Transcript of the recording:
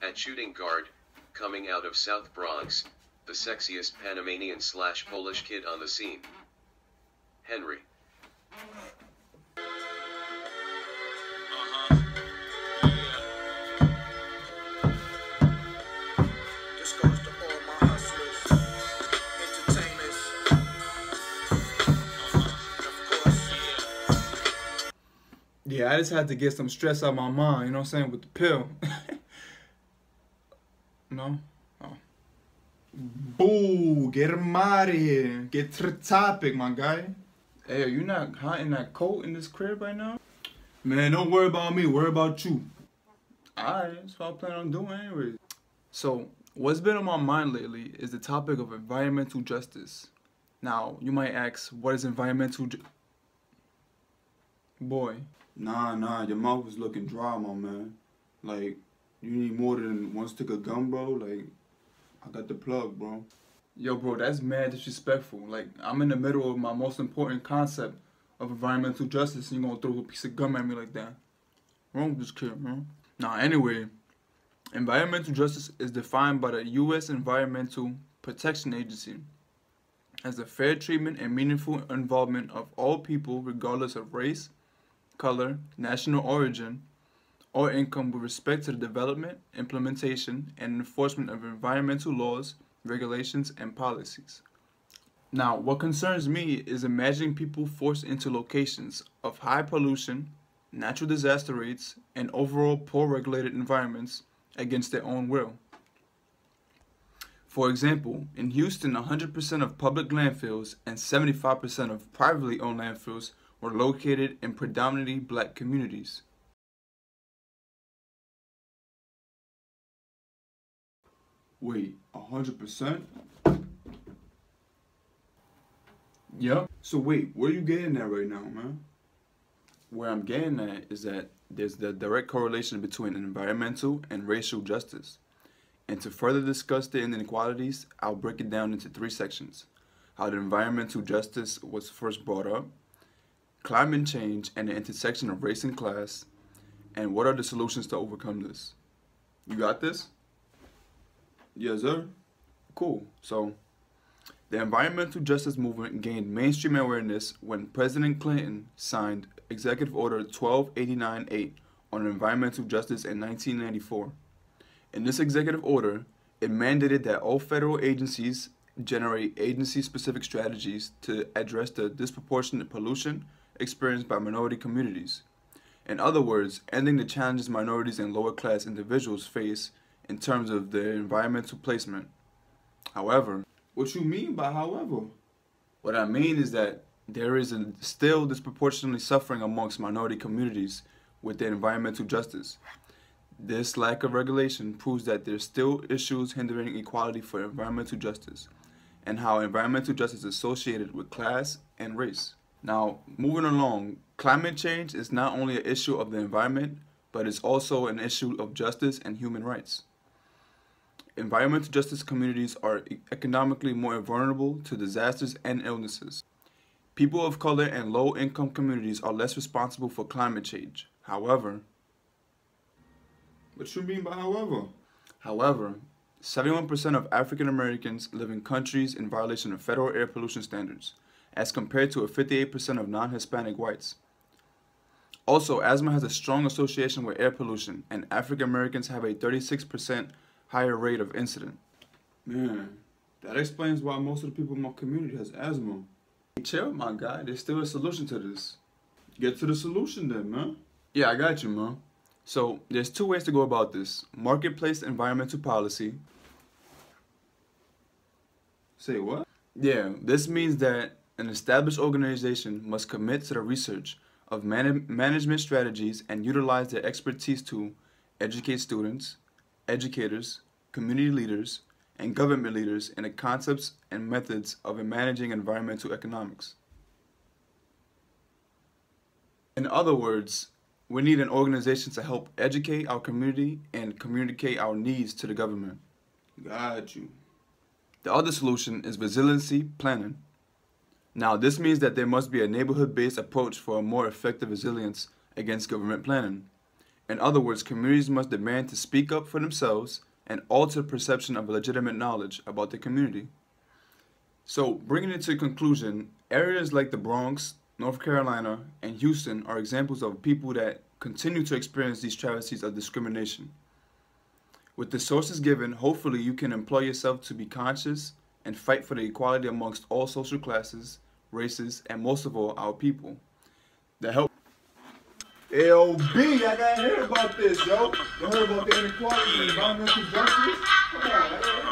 At shooting guard, coming out of South Bronx, the sexiest Panamanian/Polish kid on the scene. Henry. Yeah, I just had to get some stress out of my mind, you know what I'm saying, with the pill. No? Oh. Boo! Get him out of here. Get to the topic, my guy. Hey, are you not hot in that coat in this crib right now? Man, don't worry about me. Worry about you. Alright, that's what I plan on doing anyway. So, what's been on my mind lately is the topic of environmental justice. Now, you might ask, what is environmental Boy. Nah, your mouth is looking dry, my man. Like, you need more than one stick of gum, bro? Like, I got the plug, bro. Yo, bro, that's mad disrespectful. Like, I'm in the middle of my most important concept of environmental justice, and you gonna throw a piece of gum at me like that? Wrong with this kid, man. Nah, anyway, environmental justice is defined by the U.S. Environmental Protection Agency as the fair treatment and meaningful involvement of all people regardless of race, color, national origin, or income with respect to the development, implementation, and enforcement of environmental laws, regulations, and policies. Now, what concerns me is imagining people forced into locations of high pollution, natural disaster rates, and overall poor regulated environments against their own will. For example, in Houston, 100% of public landfills and 75% of privately owned landfills were located in predominantly black communities. Wait, 100%? Yep. So wait, where are you getting at right now, man? Where I'm getting at is that there's the direct correlation between environmental and racial justice. And to further discuss the inequalities, I'll break it down into 3 sections. How the environmental justice was first brought up, climate change and the intersection of race and class, and what are the solutions to overcome this. You got this? Yes, sir. Cool. So, the environmental justice movement gained mainstream awareness when President Clinton signed Executive Order 1289-8 on environmental justice in 1994. In this executive order, it mandated that all federal agencies generate agency-specific strategies to address the disproportionate pollution experienced by minority communities. In other words, ending the challenges minorities and lower-class individuals face in terms of their environmental placement. However, what you mean by however? What I mean is that there is still disproportionately suffering amongst minority communities with their environmental justice. This lack of regulation proves that there's still issues hindering equality for environmental justice, and how environmental justice is associated with class and race. Now, moving along, climate change is not only an issue of the environment, but it's also an issue of justice and human rights. Environmental justice communities are economically more vulnerable to disasters and illnesses. People of color and low-income communities are less responsible for climate change. However, what you mean by however? However, 71% of African Americans live in countries in violation of federal air pollution standards, as compared to 58% of non-Hispanic whites. Also, asthma has a strong association with air pollution, and African Americans have a 36% higher rate of incident. Man, that explains why most of the people in my community has asthma. Hey, chill, my guy. There's still a solution to this. Get to the solution then, man. Yeah, I got you, man. So, there's 2 ways to go about this. Marketplace environmental policy. Say what? Yeah, this means that an established organization must commit to the research of management strategies and utilize their expertise to educate students, educators, community leaders, and government leaders in the concepts and methods of managing environmental economics. In other words, we need an organization to help educate our community and communicate our needs to the government. Got you. The other solution is resiliency planning. Now, this means that there must be a neighborhood-based approach for a more effective resilience against government planning. In other words, communities must demand to speak up for themselves and alter perception of legitimate knowledge about the community. So, bringing it to conclusion, areas like the Bronx, North Carolina, and Houston are examples of people that continue to experience these travesties of discrimination. With the sources given, hopefully you can employ yourself to be conscious and fight for the equality amongst all social classes, races, and most of all, our people. The help. LB, I gotta hear about this, yo. You heard about the inequality and environmental justice? Come on, man.